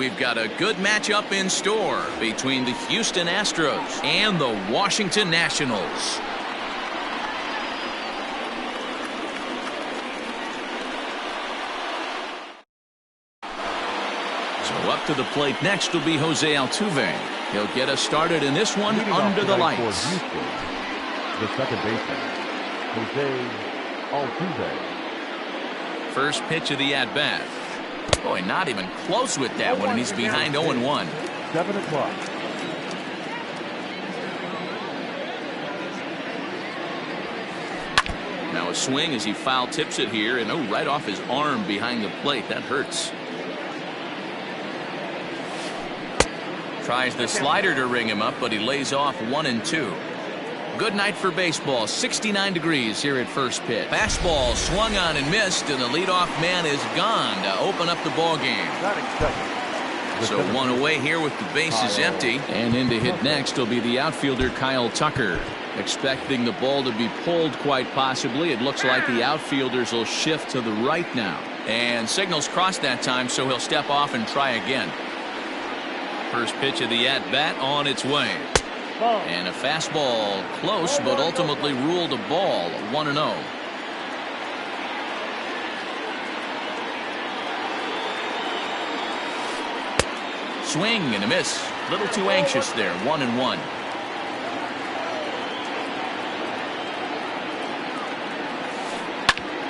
we've got a good matchup in store between the Houston Astros and the Washington Nationals. So up to the plate next will be Jose Altuve. He'll get us started in this one under the lights. The second baseman, Jose Altuve. First pitch of the at-bat. Boy, not even close with that one, and he's behind 0-1. 7 o'clock. Now a swing as he foul tips it here, and right off his arm behind the plate. That hurts. Tries the slider to ring him up, but he lays off 1-2. Good night for baseball. 69 degrees here at first pitch. Fastball swung on and missed, and the leadoff man is gone to open up the ball game. So one away here with the bases empty. And in to hit next will be the outfielder Kyle Tucker. Expecting the ball to be pulled quite possibly. It looks like the outfielders will shift to the right now. And signals crossed that time, so he'll step off and try again. First pitch of the at-bat on its way. And a fastball close, but ultimately ruled a ball. 1-0. Swing and a miss. A little too anxious there. 1-1.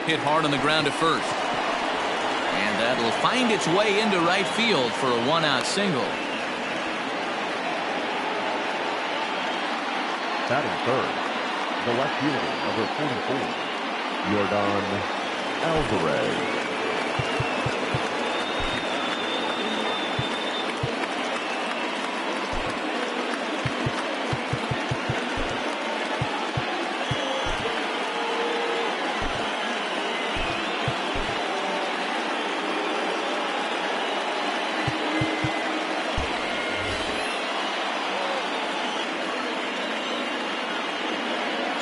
Hit hard on the ground to first. And that'll find its way into right field for a one-out single. Batting third, the left fielder, number 44, Yordan Alvarez.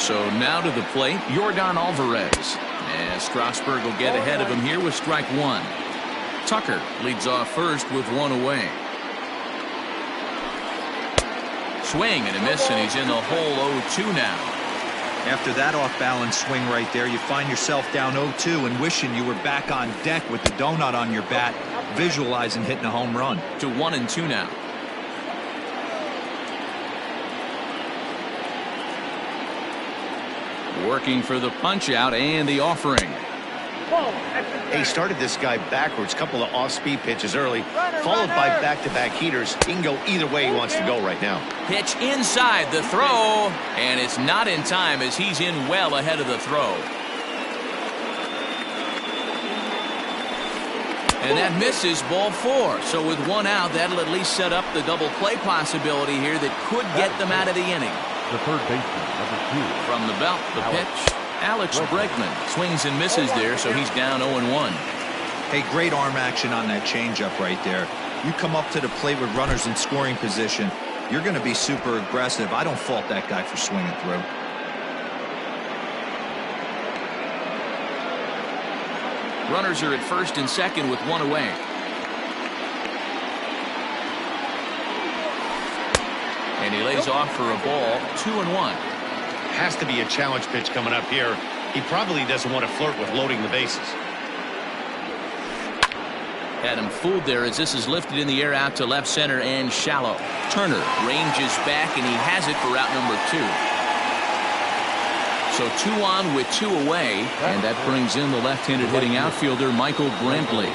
So now to the plate, Yordan Alvarez. And Strasburg will get ahead of him here with strike one. Tucker leads off first with one away. Swing and a miss, and he's in the hole 0-2 now. After that off-balance swing right there, you find yourself down 0-2 and wishing you were back on deck with the donut on your bat, visualizing hitting a home run. To 1-2 now. Working for the punch out and the offering. He started this guy backwards, couple of off-speed pitches early, followed by back-to-back heaters. He can go either way he wants to go right now. Pitch inside the throw, and it's not in time as he's in well ahead of the throw. And that misses ball 4. So with one out, that'll at least set up the double play possibility here that could get them out of the inning. The third baseman, number 2. From the belt, the pitch. Alex Bregman swings and misses there, so he's down 0-1. Hey, great arm action on that changeup right there. You come up to the plate with runners in scoring position, you're going to be super aggressive. I don't fault that guy for swinging through. Runners are at first and second with one away. And he lays off for a ball. 2-1. Has to be a challenge pitch coming up here. He probably doesn't want to flirt with loading the bases. Had him fooled there as this is lifted in the air out to left center and shallow. Turner ranges back, and he has it for out number 2. So 2 on with 2 away, and that brings in the left-handed hitting outfielder Michael Brantley.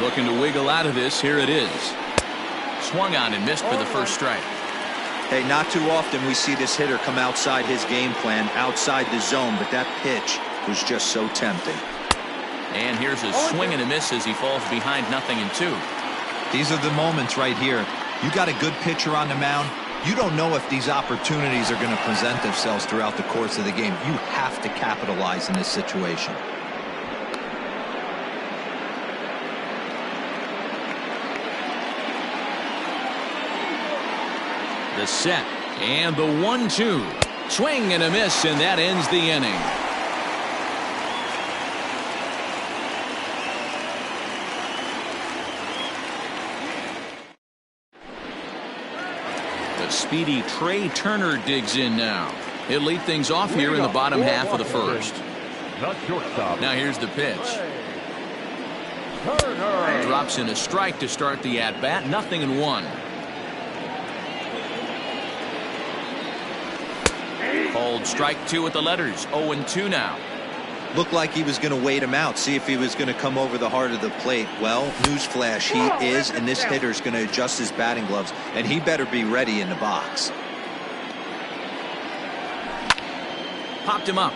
Looking to wiggle out of this. Here it is. Swung on and missed for the first strike. Hey, not too often we see this hitter come outside his game plan, outside the zone, but that pitch was just so tempting. And here's a swing and a miss as he falls behind 0-2. These are the moments right here. You got a good pitcher on the mound. You don't know if these opportunities are going to present themselves throughout the course of the game. You have to capitalize in this situation. The set and the 1-2. Swing and a miss, and that ends the inning. The speedy Trey Turner digs in now. He'll lead things off here in the bottom half of the first. Now here's the pitch. Drops in a strike to start the at-bat. 0-1. Called strike 2 with the letters. 0-2 now. Looked like he was going to wait him out, see if he was going to come over the heart of the plate. Well, newsflash, he is, and this hitter is going to adjust his batting gloves, and he better be ready in the box. Popped him up.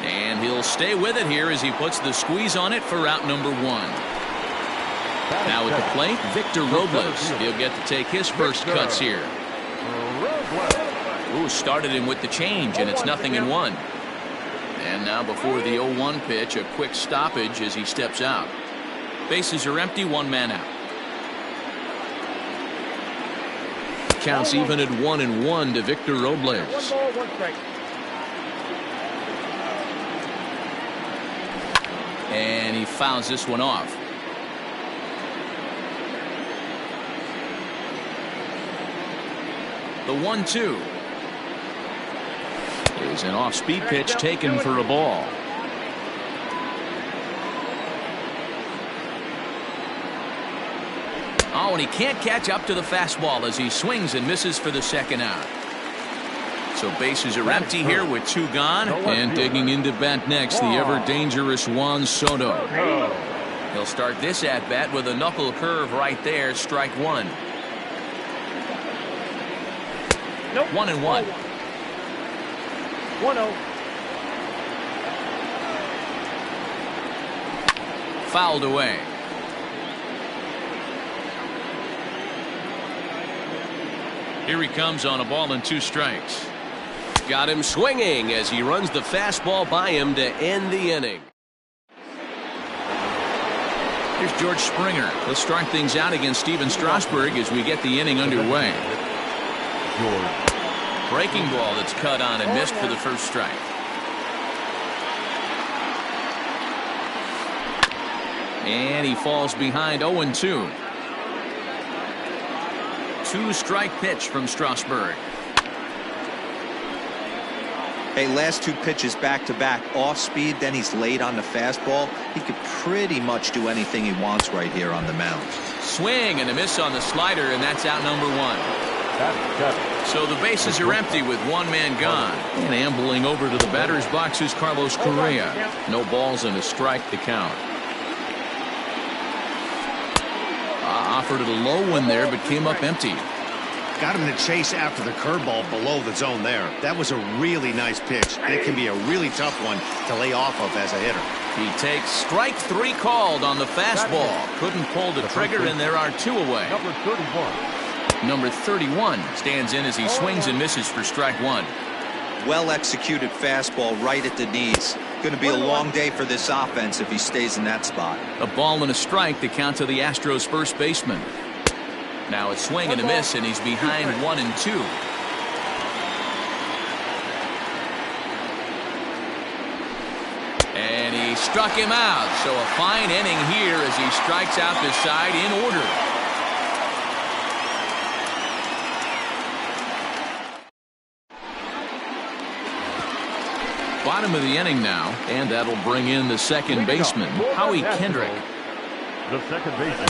And he'll stay with it here as he puts the squeeze on it for out number 1. Now at the plate, Victor Robles. He'll get to take his first cuts here. Ooh, started him with the change, and it's 0-1. And now before the 0-1 pitch, a quick stoppage as he steps out. Bases are empty, 1 man out. Counts even at 1-1 to Victor Robles. And he fouls this one off. The 1-2 is an off-speed pitch taken for a ball. Oh, and he can't catch up to the fastball as he swings and misses for the second out. So bases are empty here with 2 gone. And digging into bat next, the ever-dangerous Juan Soto. He'll start this at-bat with a knuckle curve right there, strike 1. 1-1. 1-0. Fouled away. Here he comes on a ball and 2 strikes. Got him swinging as he runs the fastball by him to end the inning. Here's George Springer. He'll start things out against Steven Strasburg as we get the inning underway. Breaking ball that's cut on and missed for the first strike. And he falls behind 0-2. 2-strike pitch from Strasburg. Hey, last 2 pitches back-to-back, off speed, then he's late on the fastball. He could pretty much do anything he wants right here on the mound. Swing and a miss on the slider, and that's out number 1. So the bases are empty with 1 man gone. And ambling over to the batter's box is Carlos Correa. No balls and a strike to count. Offered it a low one there, but came up empty. Got him to chase after the curveball below the zone there. That was a really nice pitch. And it can be a really tough one to lay off of as a hitter. He takes strike 3 called on the fastball. Couldn't pull the trigger, and there are 2 away. Number 31 stands in as he swings and misses for strike 1. Well executed fastball right at the knees. Going to be a long day for this offense if he stays in that spot. A ball and a strike to count to the Astros first baseman. Now it's swing and a miss, and he's behind 1-2. And he struck him out. So a fine inning here as he strikes out the side in order. Bottom of the inning now, and that'll bring in the second baseman, Howie Kendrick. The second baseman.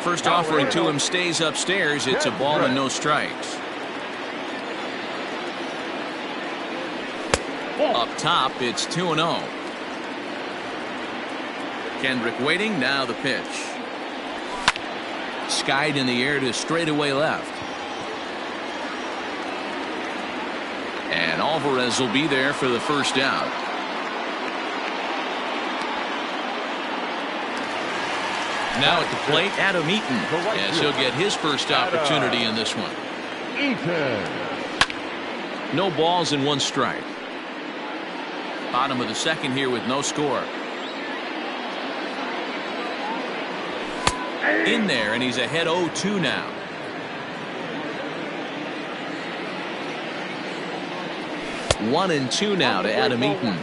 First offering to him stays upstairs. It's a ball and no strikes. Up top, it's 2-0. Kendrick waiting. Now the pitch. Skied in the air to straightaway left. And Alvarez will be there for the first out. Now at the plate, Adam Eaton, as he'll get his first opportunity in this one. No balls and 1 strike. Bottom of the second here with no score. In there, and he's ahead 0-2 now. One and 2 now to Adam Eaton.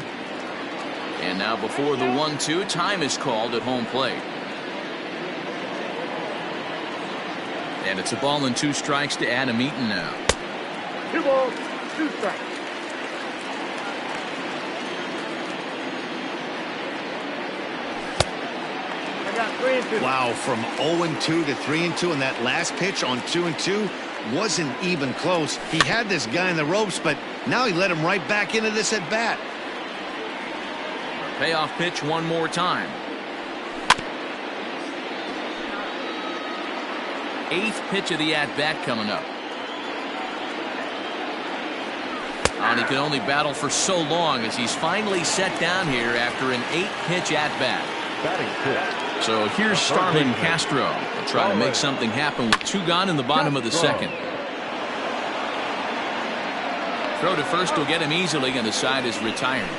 And now before the 1-2, time is called at home plate. And it's a ball and 2 strikes to Adam Eaton now. 2 balls, 2 strikes. I got 3 and 2. Wow, from 0-2 to 3-2, and that last pitch on 2-2 wasn't even close. He had this guy in the ropes, but now he let him right back into this at bat. Payoff pitch one more time. 8th pitch of the at-bat coming up. And he can only battle for so long as he's finally set down here after an 8-pitch at-bat. Batting 5th. So here's Starlin Castro. He'll try to make something happen with 2 gone in the bottom of the 2nd. Throw to first will get him easily, and the side is retired.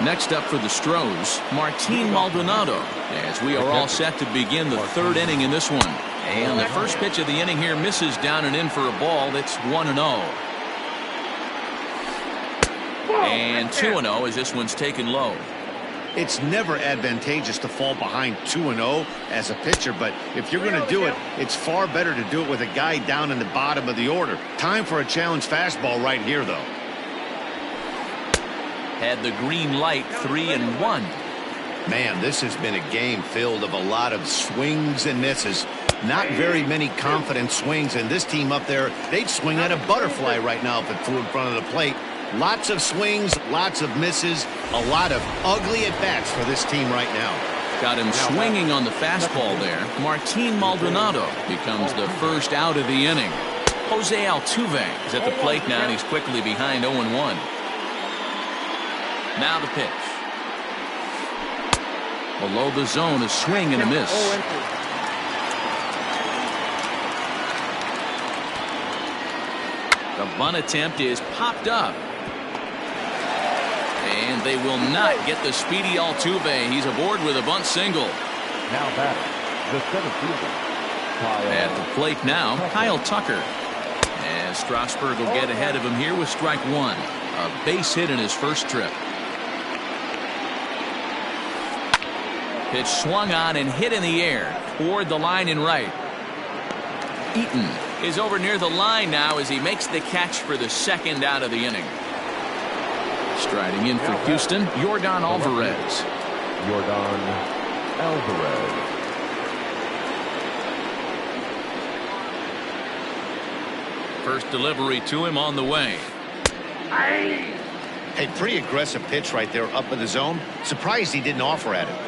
Next up for the Stros, Martin Maldonado, as we are all set to begin the 3rd inning in this one. And the first pitch of the inning here misses down and in for a ball. It's 1-0. And 2-0 as this one's taken low. It's never advantageous to fall behind 2-0 as a pitcher, but if you're going to do it, it's far better to do it with a guy down in the bottom of the order. Time for a challenge fastball right here, though. Had the green light, 3-1. Man, this has been a game filled of a lot of swings and misses. Not very many confident swings, and this team up there, they'd swing at a butterfly right now if it flew in front of the plate. Lots of swings, lots of misses, a lot of ugly at-bats for this team right now. Got him swinging on the fastball there. Martin Maldonado becomes the first out of the inning. Jose Altuve is at the plate now, and he's quickly behind 0-1. Now the pitch. Below the zone, a swing and a miss. The bunt attempt is popped up. And they will not get the speedy Altuve. He's aboard with a bunt single. Now batting, the 7th fielder. At the plate now, Kyle Tucker. As Strasburg will get ahead of him here with strike 1. A base hit in his first trip. Pitch swung on and hit in the air toward the line and right. Eaton is over near the line now as he makes the catch for the 2nd out of the inning. Striding in for Houston, Yordan Alvarez. Yordan Alvarez. First delivery to him on the way. A pretty aggressive pitch right there up in the zone. Surprised he didn't offer at it.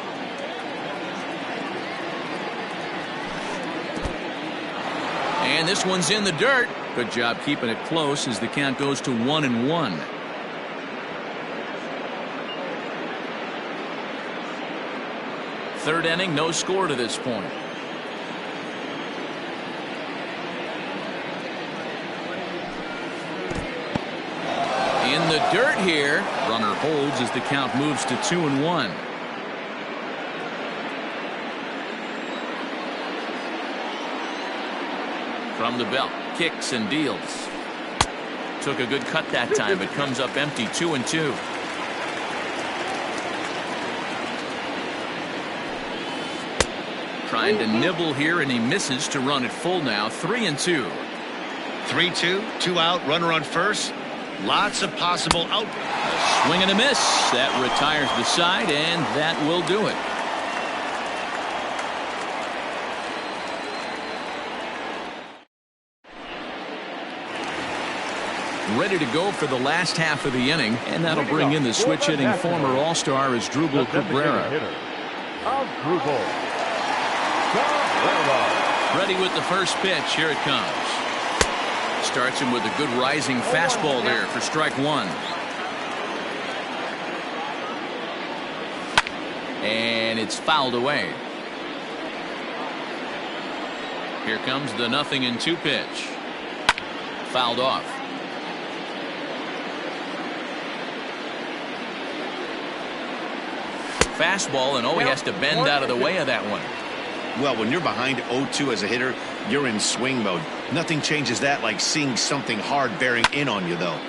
And this one's in the dirt. Good job keeping it close as the count goes to 1-1. Third inning, no score to this point. In the dirt here. Runner holds as the count moves to 2-1. From the belt, kicks and deals. Took a good cut that time, but comes up empty. 2-2. Trying to nibble here, and he misses to run it full now. 3-2. 3-2, 2 out, runner on first. Lots of possible out. Swing and a miss. That retires the side, and that will do it. Ready to go for the last half of the inning, and that'll bring in the switch hitting former All-Star Asdrubal Cabrera. Ready with the first pitch. Here it comes. Starts him with a good rising fastball there for strike 1. And it's fouled away. Here comes the 0-2 pitch. Fouled off. Fastball, and he has to bend out of the way of that one. Well, when you're behind 0-2 as a hitter, you're in swing mode. Nothing changes that like seeing something hard bearing in on you, though.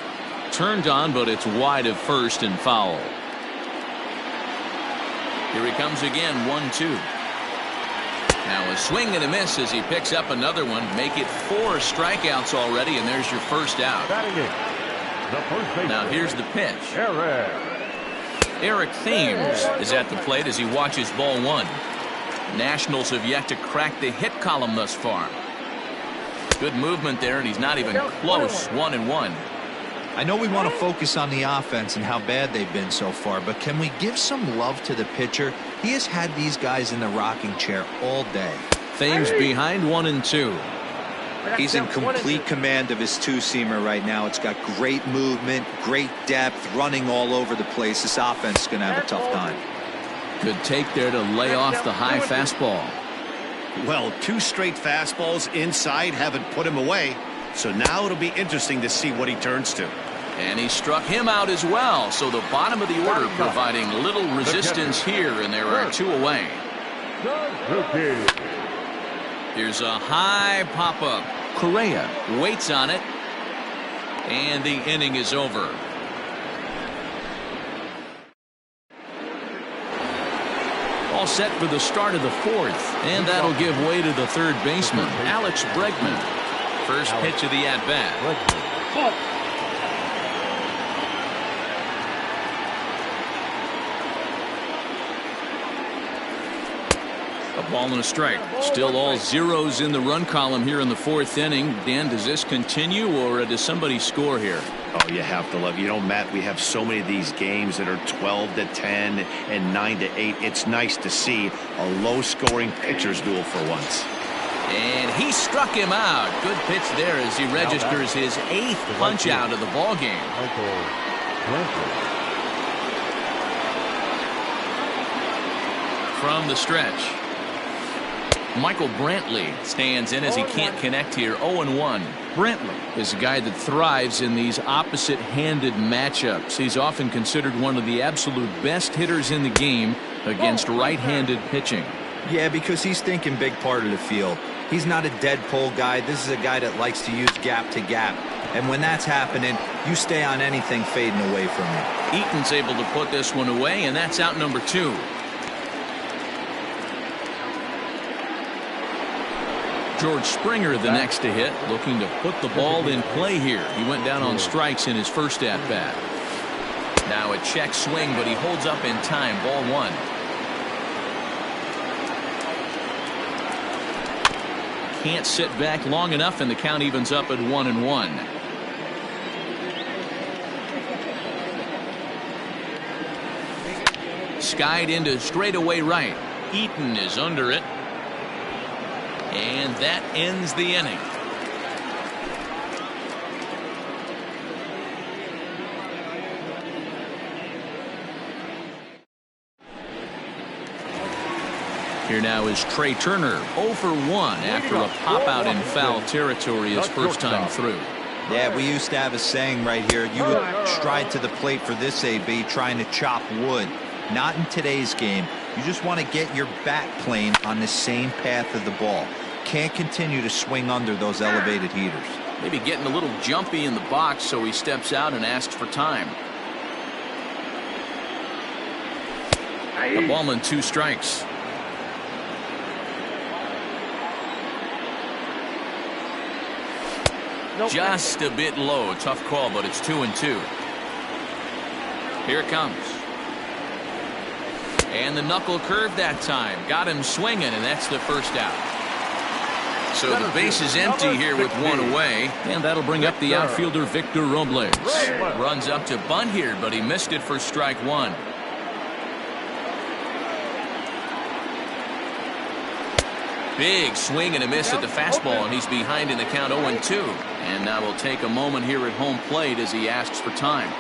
Turned on, but it's wide of first and foul. Here he comes again, 1-2. Now a swing and a miss as he picks up another one. Make it 4 strikeouts already, and there's your first out. Batting in, the first baseman. Now here's the pitch. Eric Thames is at the plate as he watches ball 1. Nationals have yet to crack the hit column thus far. Good movement there, and he's not even close. 1-1. I know we want to focus on the offense and how bad they've been so far, but can we give some love to the pitcher? He has had these guys in the rocking chair all day. Thames behind 1-2. He's in complete command of his two-seamer right now. It's got great movement, great depth, running all over the place. This offense is going to have a tough time. Good take there to lay off the high fastball. Well, 2 straight fastballs inside haven't put him away. So now it'll be interesting to see what he turns to. And he struck him out as well. So the bottom of the order providing little resistance here, and there are 2 away. Here's a high pop-up. Correa waits on it. And the inning is over. All set for the start of the 4th. And that'll give way to the third baseman, Alex Bregman. First pitch of the at-bat. A ball and a strike. Still all zeros in the run column here in the 4th inning. Dan, does this continue, or does somebody score here? Oh, you have to love. You know, Matt, we have so many of these games that are 12-10 and 9-8. It's nice to see a low-scoring pitcher's duel for once. And he struck him out. Good pitch there as he registers his 8th punch out of the ball game. From the stretch, Michael Brantley stands in as he can't connect here. 0-1. Brantley is a guy that thrives in these opposite-handed matchups. He's often considered one of the absolute best hitters in the game against right-handed pitching. Yeah, because he's thinking big part of the field. He's not a dead pull guy. This is a guy that likes to use gap to gap. And when that's happening, you stay on anything fading away from you. Eaton's able to put this one away, and that's out number 2. George Springer the next to hit, looking to put the ball in play here. He went down on strikes in his first at-bat. Now a check swing, but he holds up in time. Ball 1. Can't sit back long enough, and the count evens up at 1-1. Skied into straightaway right. Eaton is under it. And that ends the inning. Here now is Trey Turner, 0 for 1 after a pop out in foul territory his first time through. Yeah, we used to have a saying right here. You would stride to the plate for this AB trying to chop wood. Not in today's game. You just want to get your bat plane on the same path of the ball. Can't continue to swing under those elevated heaters. Maybe getting a little jumpy in the box, so he steps out and asks for time. A ball and 2 strikes. Just a bit low. Tough call, but it's 2-2. Here it comes. And the knuckle curve that time. Got him swinging, and that's the first out. So the base is empty here with 1 away, and that'll bring up the outfielder Victor Robles. Runs up to bunt here, but he missed it for strike 1. Big swing and a miss at the fastball, and he's behind in the count 0-2. And now we'll take a moment here at home plate as he asks for time.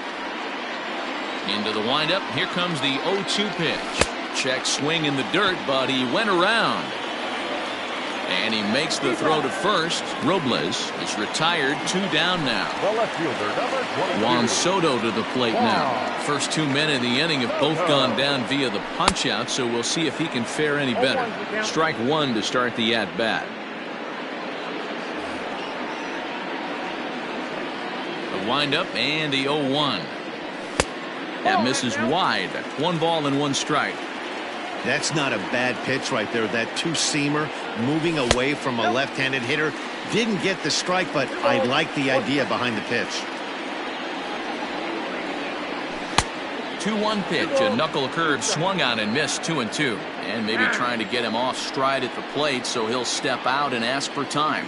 Into the windup. Here comes the 0-2 pitch. Check swing in the dirt, but he went around. And he makes the throw to first. Robles is retired. 2 down now. Juan Soto to the plate now. First 2 men in the inning have both gone down via the punch out, so we'll see if he can fare any better. Strike 1 to start the at bat. The windup and the 0-1. That misses wide. 1 ball and 1 strike. That's not a bad pitch right there. That two-seamer moving away from a left-handed hitter. Didn't get the strike, but I like the idea behind the pitch. 2-1 pitch, a knuckle curve swung on and missed, 2-2. And maybe trying to get him off stride at the plate, so he'll step out and ask for time.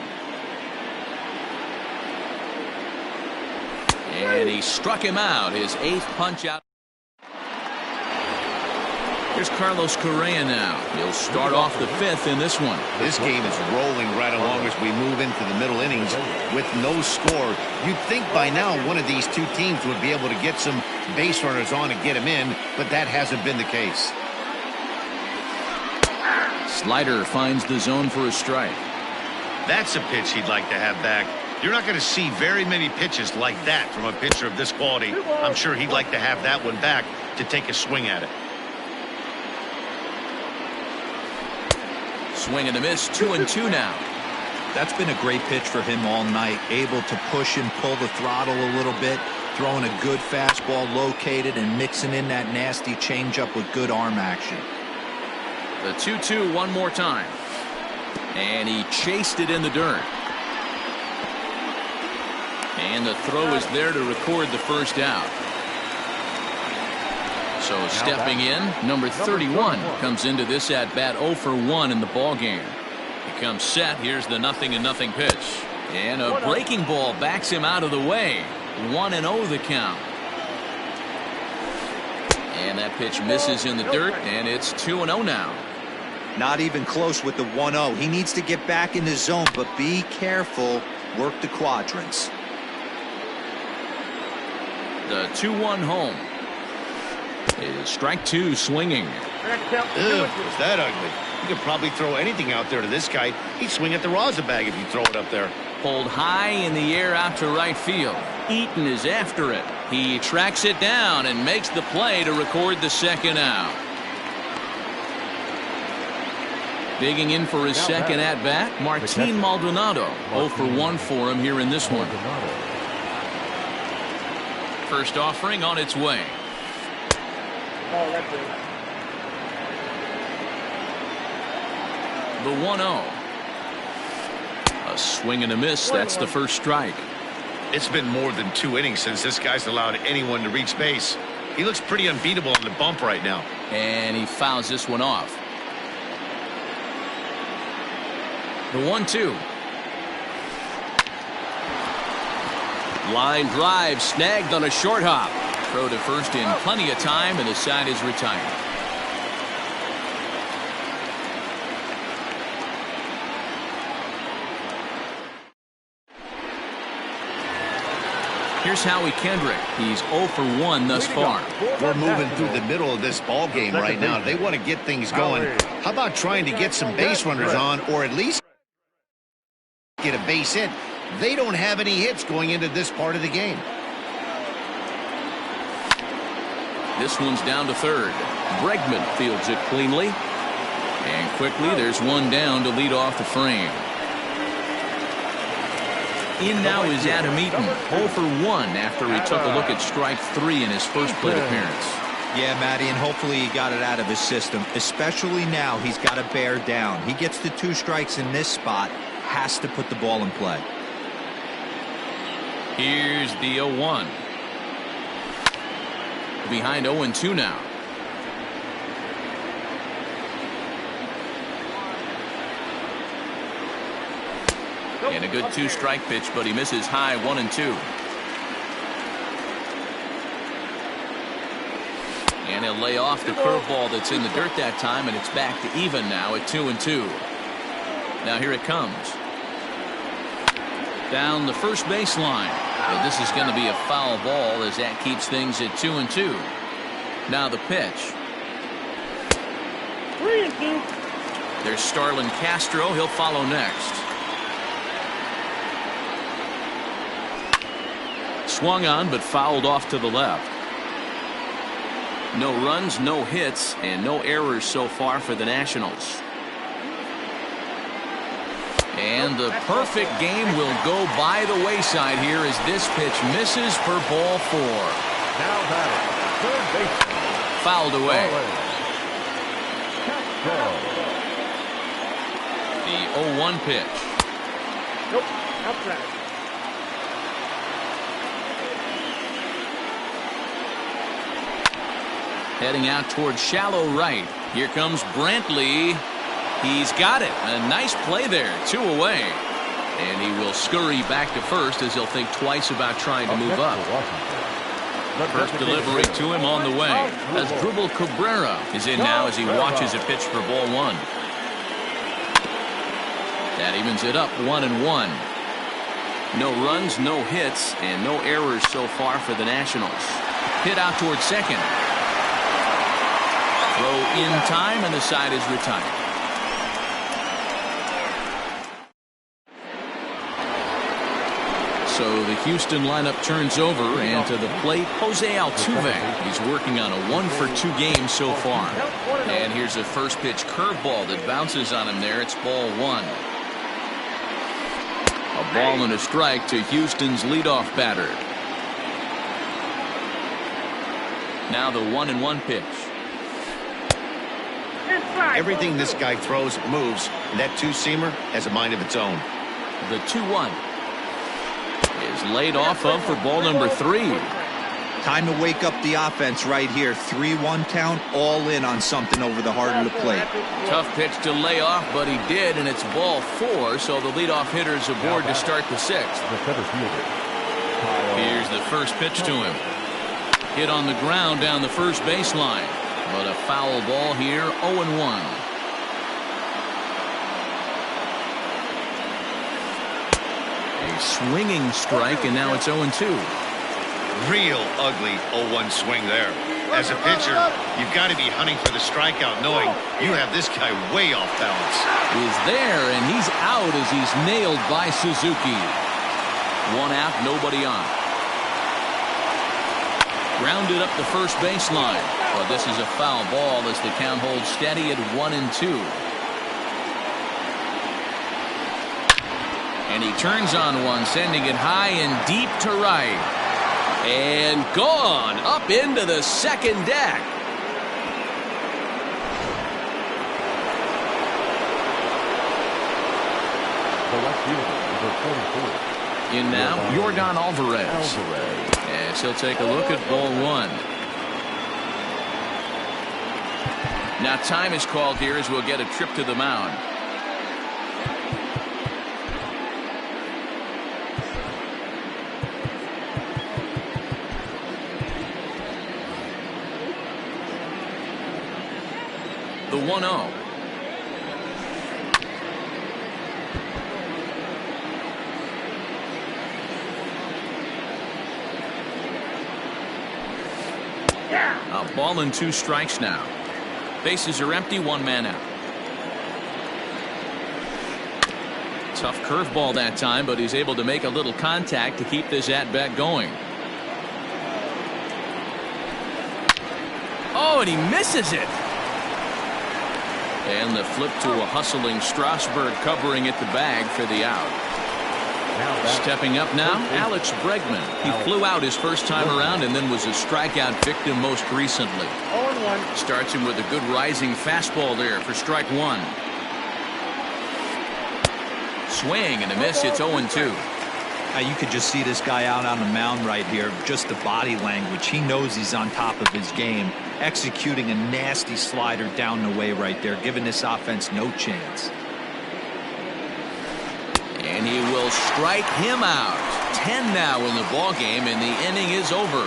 And he struck him out, his 8th punch out. Here's Carlos Correa now. He'll start off the 5th in this one. This game is rolling right along as we move into the middle innings with no score. You'd think by now one of these two teams would be able to get some base runners on and get them in, but that hasn't been the case. Slider finds the zone for a strike. That's a pitch he'd like to have back. You're not going to see very many pitches like that from a pitcher of this quality. I'm sure he'd like to have that one back to take a swing at it. Swing and a miss, 2-2 now. That's been a great pitch for him all night. Able to push and pull the throttle a little bit. Throwing a good fastball located and mixing in that nasty changeup with good arm action. The 2-2 one more time. And he chased it in the dirt. And the throw is there to record the first out. So stepping in, number 31 comes into this at bat 0 for 1 in the ball game. He comes set. Here's the 0-0 pitch. And a breaking ball backs him out of the way. 1-0 the count. And that pitch misses in the dirt, and it's 2-0 now. Not even close with the 1-0. He needs to get back in the zone, but be careful. Work the quadrants. The 2-1 home. Is strike 2 swinging. Was that ugly? You could probably throw anything out there to this guy. He'd swing at the rosin bag if you throw it up there. Pulled high in the air out to right field. Eaton is after it. He tracks it down and makes the play to record the second out. Digging in for his second at bat, Martin Maldonado. 0 for 1 for him here in this one. First offering on its way. The 1-0. A swing and a miss. That's the first strike. It's been more than 2 innings since this guy's allowed anyone to reach base. He looks pretty unbeatable on the bump right now. And he fouls this one off. The 1-2. Line drive snagged on a short hop. Throw to first in plenty of time, and the side is retired. Here's Howie Kendrick. He's 0 for 1 thus far. We're moving through the middle of this ball game right now. They want to get things going. How about trying to get some base runners on, or at least get a base hit? They don't have any hits going into this part of the game. This one's down to third. Bregman fields it cleanly. And quickly, there's one down to lead off the frame. In now is Adam Eaton, 0 for 1 after he took a look at strike 3 in his first plate appearance. Yeah, Matty, and hopefully he got it out of his system. Especially now, he's got to bear down. He gets the 2 strikes in this spot, has to put the ball in play. Here's the 0-1. Behind 0-2 now. And a good 2-strike pitch, but he misses high 1-2. And he'll lay off the curveball that's in the dirt that time, and it's back to even now at 2-2. Now here it comes. Down the first baseline. But this is going to be a foul ball as that keeps things at 2-2. Now the pitch. 3-2. There's Starlin Castro. He'll follow next. Swung on but fouled off to the left. No runs, no hits, and no errors so far for the Nationals. And the perfect game will go by the wayside here as this pitch misses for ball 4. Now batting, third base. Fouled away. The 0-1 pitch. Nope, outside. Heading out towards shallow right. Here comes Brantley. He's got it. A nice play there. 2 away. And he will scurry back to first as he'll think twice about trying to move up. First delivery to him on the way. As Dribble Cabrera is in now as he watches a pitch for ball 1. That evens it up 1-1. No runs, no hits, and no errors so far for the Nationals. Hit out towards second. Throw in time, and the side is retired. So the Houston lineup turns over, and to the plate, Jose Altuve. He's working on a 1-for-2 game so far. And here's a first pitch curveball that bounces on him there. It's ball 1. A ball and a strike to Houston's leadoff batter. Now the 1-1 pitch. Everything this guy throws moves, and that two-seamer has a mind of its own. The 2-1 is laid off of for ball number 3. Time to wake up the offense right here. 3-1 count, all in on something over the heart of the plate. Tough pitch to lay off, but he did, and it's ball 4, so the leadoff hitter's aboard to start the 6th. Here's the first pitch to him. Hit on the ground down the first baseline, but a foul ball here, 0-1. A swinging strike, and now it's 0-2. Real ugly 0-1 swing there. As a pitcher, you've got to be hunting for the strikeout, knowing you have this guy way off balance. Is there, and he's out as he's nailed by Suzuki. 1 out, nobody on. Grounded up the first baseline. But this is a foul ball as the count holds steady at 1-2. And he turns on one, sending it high and deep to right. And gone up into the second deck. In now, Yordan Alvarez. Yes, he'll take a look at ball 1. Now time is called here as we'll get a trip to the mound. The 1-0. A ball and 2 strikes now. Bases are empty, 1 man out. Tough curveball that time, but he's able to make a little contact to keep this at-bat going. Oh, and he misses it. And the flip to a hustling Strasburg covering at the bag for the out. Stepping up now, Alex Bregman. He flew out his first time around and then was a strikeout victim most recently. 0-1. Starts him with a good rising fastball there for strike 1. Swing and a miss. It's 0-2. You could just see this guy out on the mound right here. Just the body language. He knows he's on top of his game. Executing a nasty slider down the way right there, giving this offense no chance. And he will strike him out. 10 now in the ball game, and the inning is over.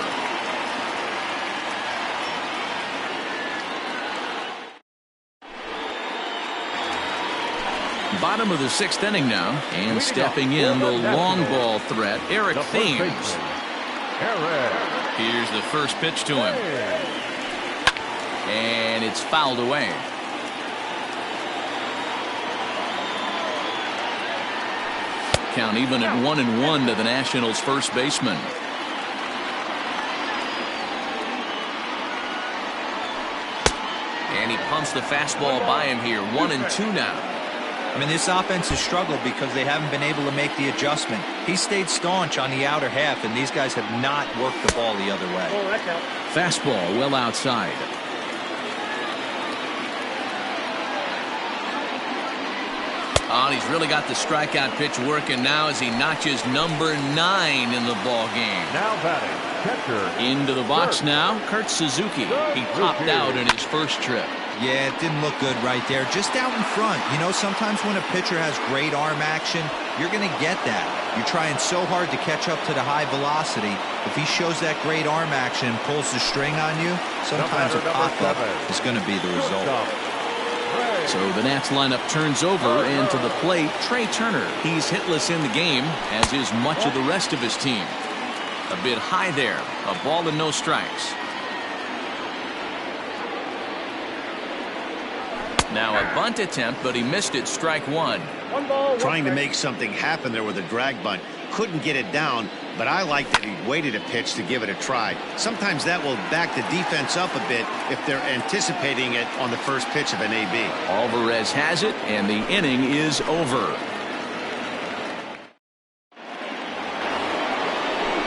Bottom of the 6th inning now, and stepping in the long ball threat, Eric Thames. Here's the first pitch to him. And it's fouled away. Count even at 1-1 to the Nationals' first baseman. And he punts the fastball by him here. 1-2 now. I mean, this offense has struggled because they haven't been able to make the adjustment. He stayed staunch on the outer half, and these guys have not worked the ball the other way. Oh, that's out. Fastball well outside. Oh, and he's really got the strikeout pitch working now as he notches number 9 in the ball game. Now batting, catcher. Into the box now, Kurt Suzuki. He popped out in his first trip. Yeah, it didn't look good right there. Just out in front. You know, sometimes when a pitcher has great arm action, you're going to get that. You're trying so hard to catch up to the high velocity. If he shows that great arm action and pulls the string on you, sometimes a pop-up is going to be the result. So the Nats lineup turns over, and to the plate, Trey Turner. He's hitless in the game, as is much of the rest of his team. A bit high there. A ball and no strikes. Now a bunt attempt, but he missed it. Strike 1. One ball. Trying to make something happen there with a drag bunt. Couldn't get it down, but I like that he waited a pitch to give it a try. Sometimes that will back the defense up a bit if they're anticipating it on the first pitch of an AB. Alvarez has it, and the inning is over.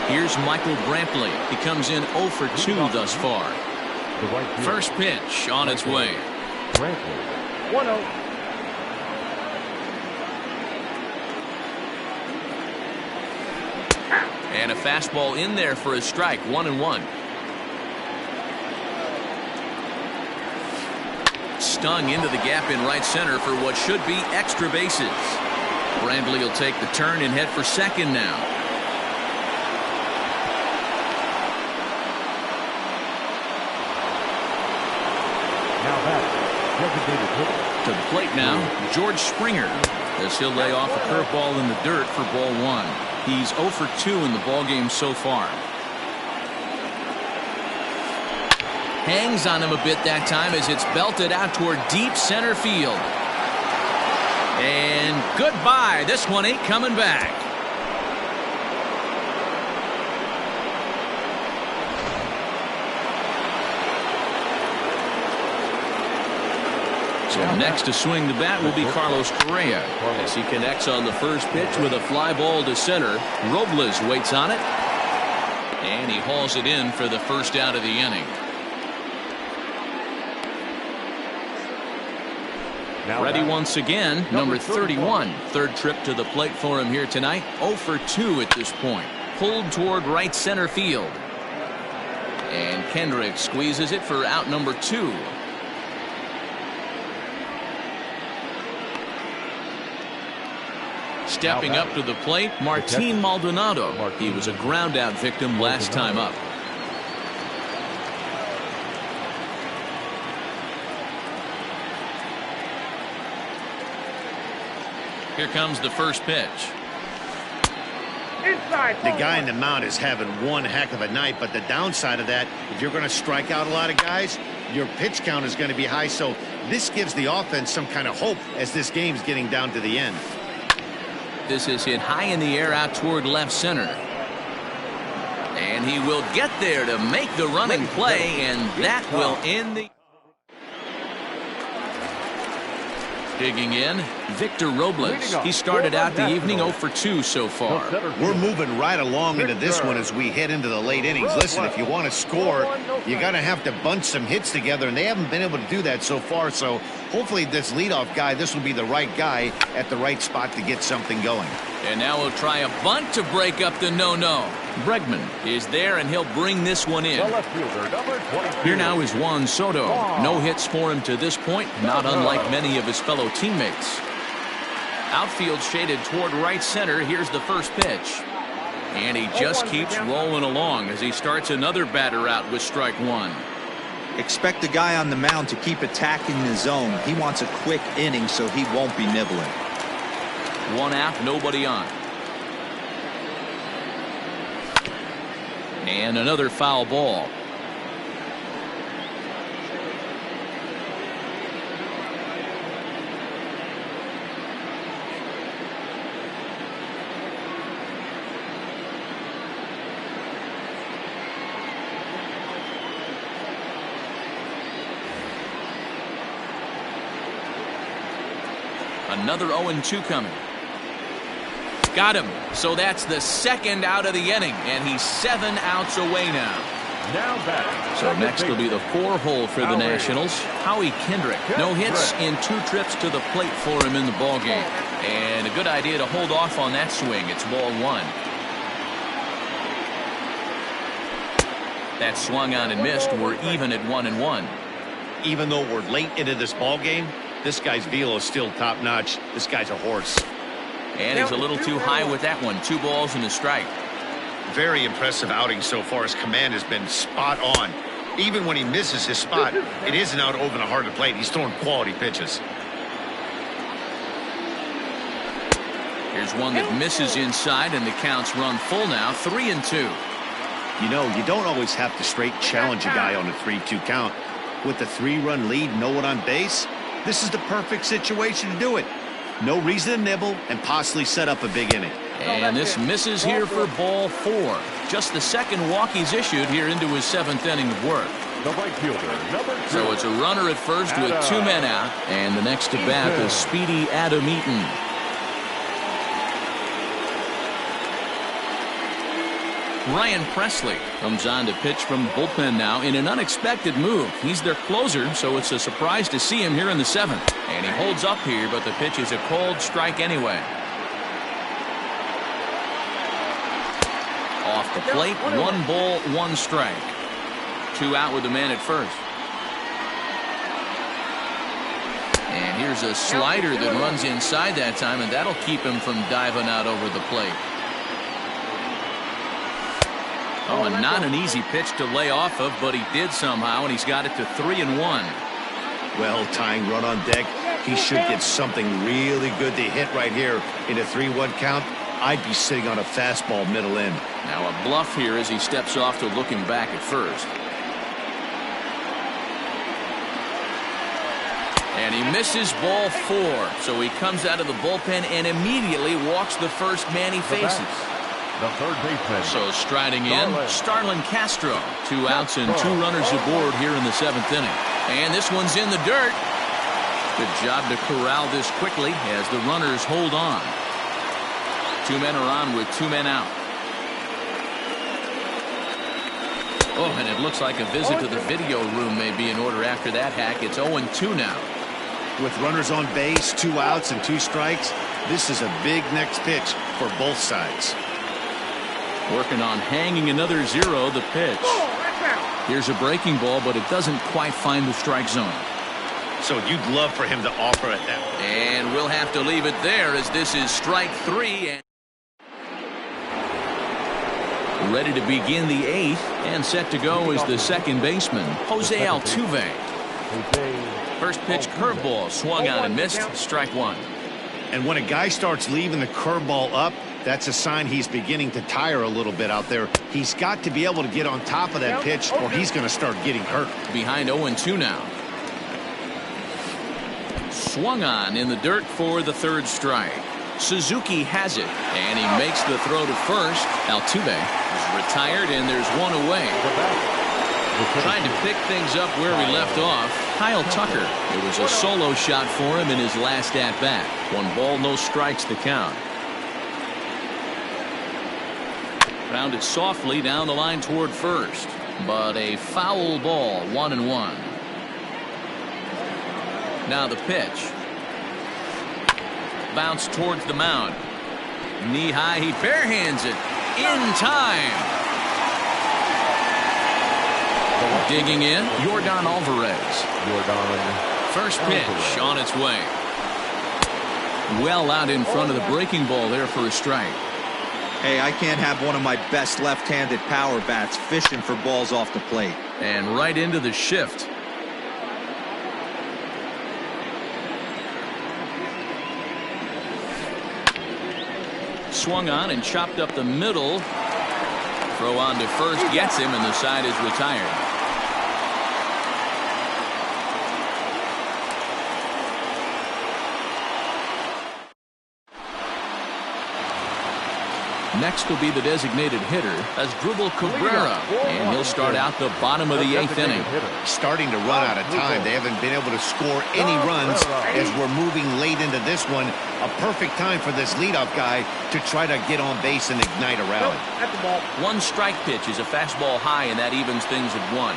Here's Michael Brantley. He comes in 0 for 2 thus far. First pitch on its way. 1-0. And a fastball in there for a strike. 1-1. Stung into the gap in right center for what should be extra bases. Brantley will take the turn and head for second now. Now batting, designated hitter. To the plate now, George Springer, as he'll lay off a curveball in the dirt for ball 1. He's 0 for 2 in the ballgame so far. Hangs on him a bit that time as it's belted out toward deep center field. And goodbye. This one ain't coming back. So next to swing the bat will be Carlos Correa as he connects on the first pitch with a fly ball to center. Robles waits on it, and he hauls it in for the first out of the inning. Ready once again, number 31. Third trip to the plate for him here tonight. 0 for 2 at this point. Pulled toward right center field. And Kendrick squeezes it for out number 2. Stepping up to the plate, Martin Maldonado. He was a ground out victim last time up. Here comes the first pitch. Inside. The guy in the mound is having one heck of a night, but the downside of that, if you're going to strike out a lot of guys, your pitch count is going to be high. So this gives the offense some kind of hope as this game's getting down to the end. This is hit high in the air out toward left center. And he will get there to make the running play, and that will end the... Digging in, Victor Robles. He started out the evening 0 for 2 so far. We're moving right along into this one as we head into the late innings. Listen, if you want to score, you got to have to bunch some hits together, and they haven't been able to do that so far. So hopefully this leadoff guy, this will be the right guy at the right spot to get something going. And now we'll try a bunt to break up the no-no. Bregman is there, and he'll bring this one in. Here now is Juan Soto. No hits for him to this point, not unlike many of his fellow teammates. Outfield shaded toward right center. Here's the first pitch. And he just keeps rolling along as he starts another batter out with strike 1. Expect the guy on the mound to keep attacking the zone. He wants a quick inning, so he won't be nibbling. 1 out, nobody on. And another foul ball. Another 0-2 coming. Got him. So that's the second out of the inning, and he's 7 outs away now. Now batting. So next will be the 4-hole for the Nationals. Howie Kendrick. No hits in 2 trips to the plate for him in the ballgame. And a good idea to hold off on that swing. It's ball 1. That swung on and missed. We're even at 1-1. Even though we're late into this ball game, this guy's velo is still top notch. This guy's a horse. And he's a little too high with that one. 2 balls and a strike. Very impressive outing so far. His command has been spot on. Even when he misses his spot, it isn't out over the heart of the plate. He's throwing quality pitches. Here's one that misses inside, and the count's run full now. 3-2. You know, you don't always have to straight challenge a guy on a 3-2 count. With the 3-run lead, no one on base, this is the perfect situation to do it. No reason to nibble and possibly set up a big inning. And this misses here for ball 4. Just the second walk he's issued here into his 7th inning of work. The right fielder, number 2. So it's a runner at first with 2 men out. And the next to bat is Speedy Adam Eaton. Ryan Presley comes on to pitch from the bullpen now in an unexpected move. He's their closer, so it's a surprise to see him here in the 7th. And he holds up here, but the pitch is a cold strike anyway. Off the plate, 1 ball, 1 strike. 2 out with the man at first. And here's a slider that runs inside that time, and that'll keep him from diving out over the plate. Oh, and not an easy pitch to lay off of, but he did somehow, and he's got it to 3-1. Well, tying run on deck. He should get something really good to hit right here in a 3-1 count. I'd be sitting on a fastball middle in. Now a bluff here as he steps off to looking back at first. And he misses ball 4. So he comes out of the bullpen and immediately walks the first man he faces. The third baseman. So striding in, Starlin Castro. 2 outs and 2 runners aboard here in the 7th inning. And this one's in the dirt. Good job to corral this quickly as the runners hold on. 2 men are on with 2 men out. Oh, and it looks like a visit to the video room may be in order after that hack. It's 0-2 now. With runners on base, 2 outs and 2 strikes, this is a big next pitch for both sides. Working on hanging another 0, the pitch. Here's a breaking ball, but it doesn't quite find the strike zone. So you'd love for him to offer it that way. And we'll have to leave it there as this is strike 3. And ready to begin the 8th, and set to go is the second baseman, Jose Altuve. First pitch curveball, swung on and missed, strike 1. And when a guy starts leaving the curveball up, that's a sign he's beginning to tire a little bit out there. He's got to be able to get on top of that pitch or he's going to start getting hurt. Behind 0-2 now. Swung on in the dirt for the 3rd strike. Suzuki has it, and he makes the throw to first. Altuve is retired, and there's 1 away. Trying to pick things up where we left off, Kyle Tucker. It was a solo shot for him in his last at-bat. 1 ball, no strikes to count. Grounded softly down the line toward first, but a foul ball, 1-1. Now the pitch. Bounce towards the mound. Knee high, he barehands it in time. Digging in, Yordan Alvarez. First pitch on its way. Well out in front of the breaking ball there for a strike. Hey, I can't have one of my best left-handed power bats fishing for balls off the plate. And right into the shift. Swung on and chopped up the middle. Throw on to first, gets him, and the side is retired. Next will be the designated hitter, Asdrubal Cabrera, and he'll start out the bottom of the 8th inning. Starting to run out of time. They haven't been able to score any runs as we're moving late into this one. A perfect time for this leadoff guy to try to get on base and ignite a rally. One strike pitch is a fastball high, and that evens things at 1.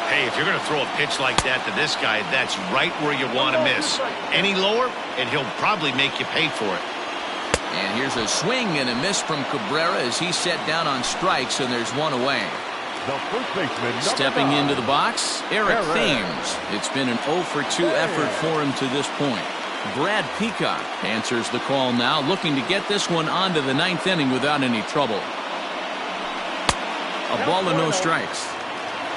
Hey, if you're going to throw a pitch like that to this guy, that's right where you want to miss. Any lower, and he'll probably make you pay for it. And here's a swing and a miss from Cabrera as he's set down on strikes, and there's one away. The first baseman, Stepping into the box, Eric Thames. It's been an 0 for 2 effort for him to this point. Brad Peacock answers the call now, looking to get this one onto the 9th inning without any trouble. A ball and no strikes.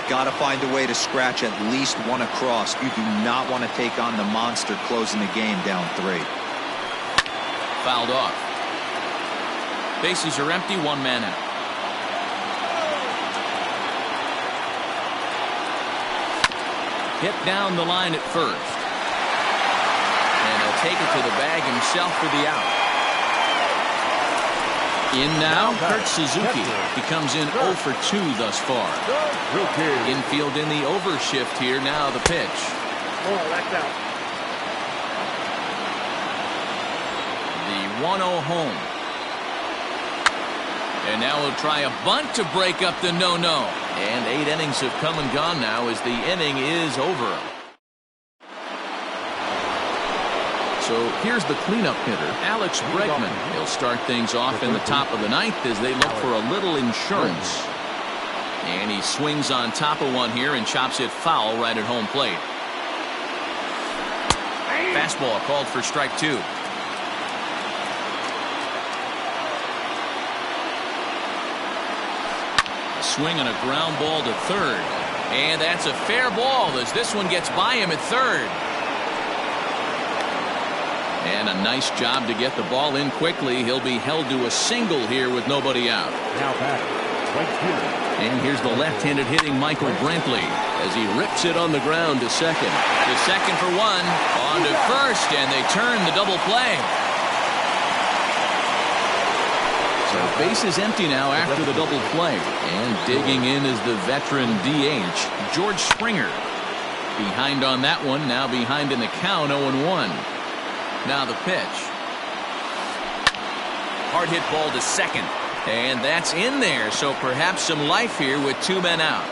Got to find a way to scratch at least one across. You do not want to take on the monster closing the game down 3. Fouled off. Bases are empty, 1 man out. Hit down the line at first. And he'll take it to the bag himself for the out. In now, Kurt Suzuki. He comes in 0 for 2 thus far. Infield in the overshift here. Now the pitch. The 1-0 home. And now he'll try a bunt to break up the no-no. And 8 innings have come and gone now as the inning is over. So here's the cleanup hitter, Alex Bregman. He'll start things off in the top of the 9th as they look for a little insurance. And he swings on top of one here and chops it foul right at home plate. Fastball called for strike 2. A swing and a ground ball to third. And that's a fair ball as this one gets by him at third. And a nice job to get the ball in quickly. He'll be held to a single here with nobody out. Now back, right fielder. And here's the left-handed hitting Michael Brantley as he rips it on the ground to second. To second for 1. On to first, and they turn the double play. So base is empty now after the double play. And digging in is the veteran DH, George Springer. Behind on that one, now behind in the count, 0-1. Now the pitch. Hard hit ball to second. And that's in there, so perhaps some life here with 2 men out.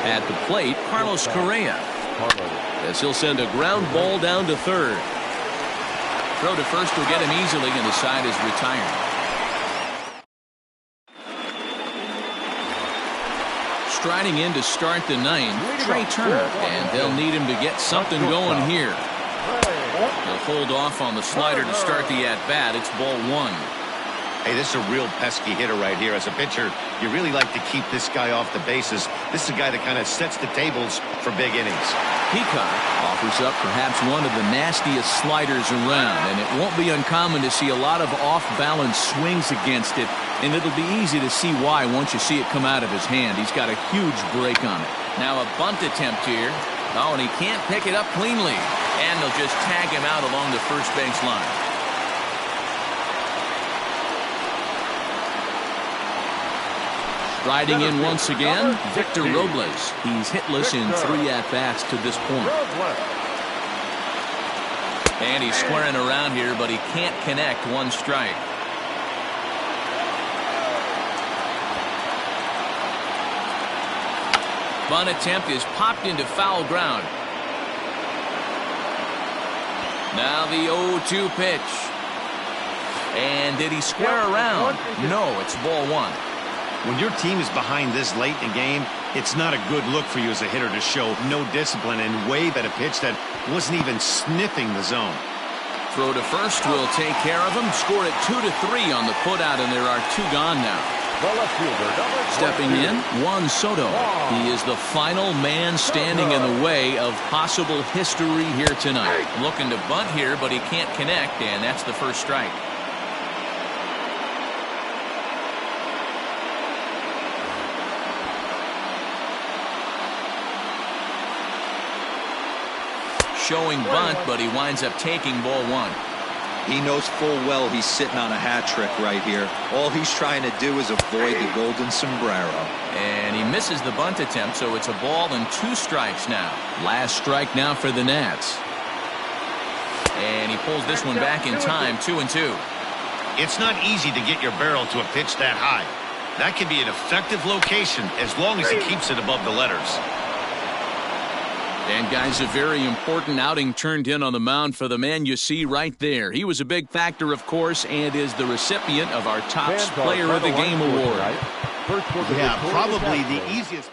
At the plate, Carlos Correa. As he'll send a ground ball down to third. Throw to first will get him easily, and the side is retired. Striding in to start the 9th, Trey Turner, and they'll need him to get something going here. They'll hold off on the slider to start the at-bat. It's ball 1. Hey, this is a real pesky hitter right here. As a pitcher, you really like to keep this guy off the bases. This is a guy that kind of sets the tables for big innings. Peacock offers up perhaps one of the nastiest sliders around, and it won't be uncommon to see a lot of off-balance swings against it, and it'll be easy to see why once you see it come out of his hand. He's got a huge break on it. Now a bunt attempt here. Oh, and he can't pick it up cleanly, and they'll just tag him out along the first base line. Riding in once again, Victor Robles. He's hitless in 3 at-bats to this point. And he's squaring around here, but he can't connect. 1 strike. Bunt attempt is popped into foul ground. Now the 0-2 pitch. And did he square around? No, it's ball 1. When your team is behind this late in the game, it's not a good look for you as a hitter to show no discipline and wave at a pitch that wasn't even sniffing the zone. Throw to first will take care of him. Scored it 2-3 on the putout, and there are 2 gone now. The left fielder, Stepping in, Juan Soto. He is the final man standing in the way of possible history here tonight. Looking to bunt here, but he can't connect, and that's the first strike. showing bunt, but he winds up taking ball one. He knows full well he's sitting on a hat trick right here. All he's trying to do is avoid the golden sombrero. And he misses the bunt attempt, so it's a ball and 2 strikes now. Last strike now for the Nats. And he pulls this one back in time, 2-2. It's not easy to get your barrel to a pitch that high. That can be an effective location as long as he keeps it above the letters. And guys, a very important outing turned in on the mound for the man you see right there. He was a big factor, of course, and is the recipient of our top player of the game award. First Yeah, probably the easiest.